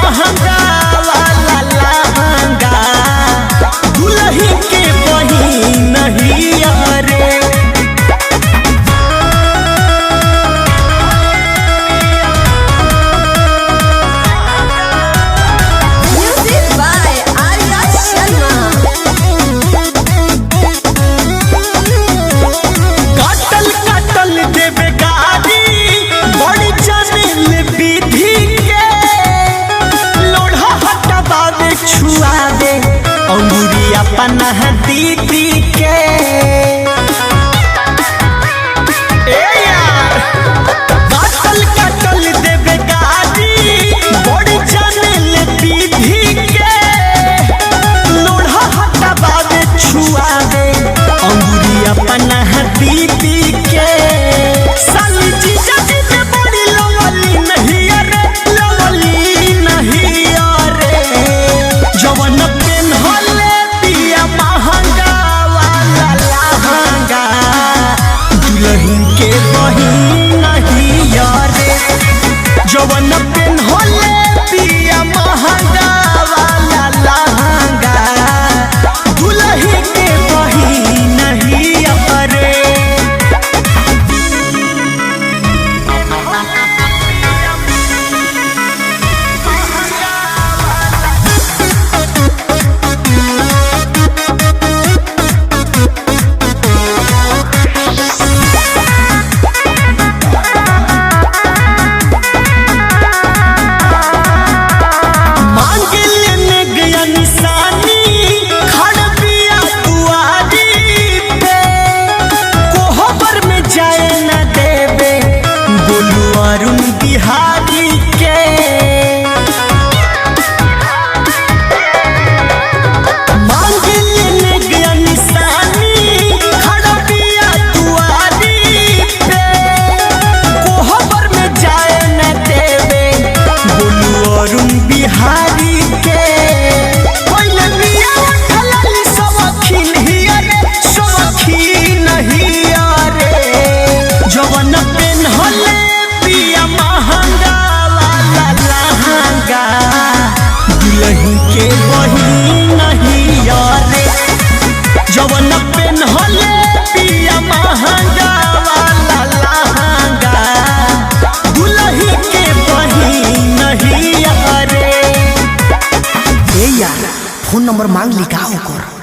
महंगा वाला लहंगा दुल्ही के बहिन हिया रे। अपना दीदी के काटल काटल देवे गाड़ी बड़ी चैनल दीदी के लोढ़ा हटा बाबे छुआ दे अंगूरी अपना दीदी के साली जीजा जी से बड़ी लवली नहीं अरे लवली नहीं अरे जवन पेन हले महंगा वाला लहंगा दुल्हन के बहिन हिया रे। जवन पेन होले पिया महंगा वाला लहंगा दुल्हन के बहिन हिया रे। बिहारी के मांग लेने गया निशानी खड़ा पिया दुआरी पे कोहबर में जाए न देवे बोलू अरुण बिहारी के पहले बिया खलाली सवखीन हिया रे सवखीन हिया रे। जवन पेन हले पिया महंगा वाला लहंगा दुल्हन के बहिन हिया रे। जवन पेन हले पिया महंगा वाला लहंगा दुल्हन के बहिन हिया रे। ए यार फोन नंबर मांग ली का ओकर।